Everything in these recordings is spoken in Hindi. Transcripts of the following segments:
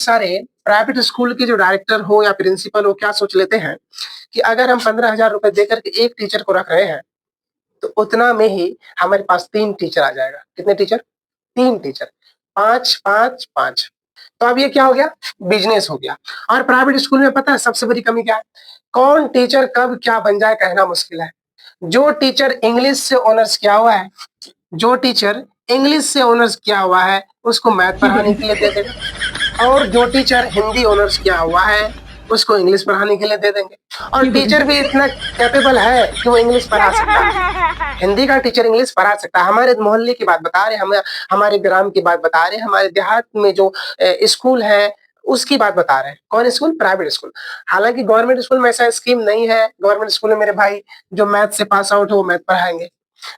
सारे प्राइवेट स्कूल के जो डायरेक्टर हो या प्रिंसिपल हो क्या सोच लेते हैं कि अगर हम 15,000 रुपए देकर के एक टीचर को रख रहे हैं तो उतना में ही हमारे पास 3 टीचर आ जाएगा। कितने टीचर? 3 टीचर। 5, 5, 5। तो अब ये क्या हो गया? बिजनेस हो गया। और प्राइवेट स्कूल में पता है सबसे बड़ी कमी क्या है? कौन टीचर कब क्या बन जाए कहना मुश्किल है। जो टीचर इंग्लिश से ऑनर्स किया हुआ है, जो टीचर इंग्लिश से ऑनर्स किया हुआ है उसको मैथ पढ़ाने के लिए दे देगा, और जो टीचर हिंदी ऑनर्स किया हुआ है उसको इंग्लिश पढ़ाने के लिए दे देंगे। और टीचर भी इतना कैपेबल है कि वो इंग्लिश पढ़ा सकता है। हिंदी का टीचर इंग्लिश पढ़ा सकता है। हमारे मोहल्ले की बात बता रहे हैं, हम हमारे ग्राम की बात बता रहे हैं, हमारे देहात में जो स्कूल है उसकी बात बता रहे हैं। कौन स्कूल? Private school. हालांकि गवर्नमेंट स्कूल में ऐसा स्कीम नहीं है। गवर्नमेंट स्कूल में मेरे भाई जो मैथ से पास आउट है वो मैथ पढ़ाएंगे,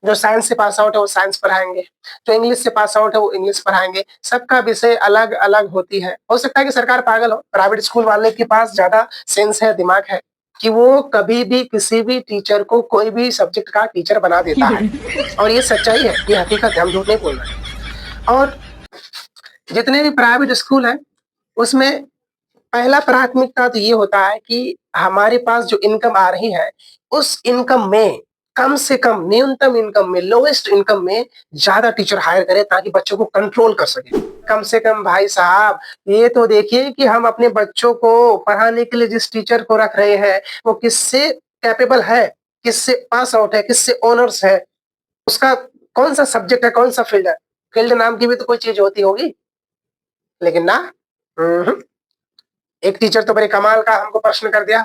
जो साइंस से पास आउट है वो साइंस पढ़ाएंगे, जो इंग्लिश से पास आउट है वो इंग्लिश पढ़ाएंगे। सबका विषय अलग अलग होती है। हो सकता है कि सरकार पागल हो, प्राइवेट स्कूल वाले के पास ज्यादा सेंस है, दिमाग है कि वो कभी भी किसी भी टीचर को कोई भी सब्जेक्ट का टीचर बना देता है। और ये सच्चाई है, ये हकीकत है, हम झूठ नहीं बोल रहे हैं। और जितने भी प्राइवेट स्कूल हैं उसमें पहला प्राथमिकता तो ये होता है कि हमारे पास जो इनकम आ रही है उस इनकम में कम से कम, न्यूनतम इनकम में, लोएस्ट इनकम में ज्यादा टीचर हायर करें ताकि बच्चों को कंट्रोल कर सके। कम से कम भाई साहब ये तो देखिए कि हम अपने बच्चों को पढ़ाने के लिए जिस टीचर को रख रहे हैं वो किससे कैपेबल है, किससे पास आउट है, किससे ऑनर्स है, उसका कौन सा सब्जेक्ट है, कौन सा फील्ड है। फील्ड नाम की भी तो कोई चीज होती होगी, लेकिन ना। हम्म। एक टीचर तो बड़े कमाल का हमको प्रश्न कर दिया,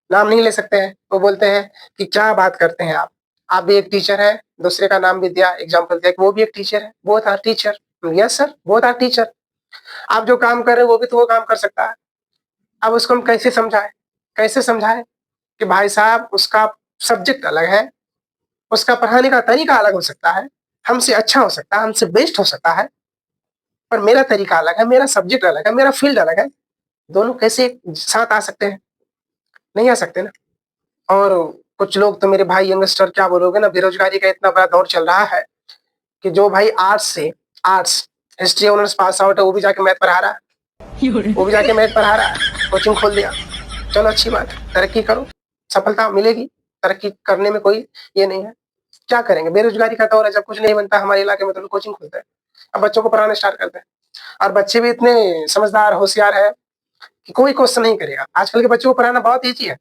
नाम नहीं ले सकते हैं। वो बोलते हैं कि क्या बात करते हैं आप भी एक टीचर है। दूसरे का नाम भी दिया, एग्जाम्पल दिया कि वो भी एक टीचर है। Both are teacher. Yes sir, both are teacher. आप जो काम कर रहे हैं वो भी तो वो काम कर सकता है। अब उसको हम कैसे समझाएं? कैसे समझाएं कि भाई साहब उसका सब्जेक्ट अलग है, उसका पढ़ाने का तरीका अलग हो सकता है, हमसे अच्छा हो सकता है, हमसे बेस्ट हो सकता है, पर मेरा तरीका अलग है, मेरा सब्जेक्ट अलग है, मेरा फील्ड अलग है। दोनों कैसे एक साथ आ सकते हैं? नहीं आ सकते ना। और कुछ लोग तो मेरे भाई यंगस्टर क्या बोलोगे ना, बेरोजगारी का इतना बड़ा दौर चल रहा है कि जो भाई arts history honours pass out है वो भी जाके मैथ पढ़ा रहा है, वो भी जाके मैथ पढ़ा रहा है, कोचिंग खोल दिया। चलो अच्छी बात है, तरक्की करो, सफलता मिलेगी। तरक्की करने में कोई ये नहीं है। क्या करेंगे? बेरोजगारी का दौर है, जब कुछ नहीं बनता हमारे इलाके में तो लोग कोचिंग खोलते हैं, अब बच्चों को पढ़ाना स्टार्ट करते हैं। और बच्चे भी इतने समझदार होशियार है कि कोई क्वेश्चन नहीं करेगा। आजकल के बच्चों को पढ़ाना बहुत ईजी है।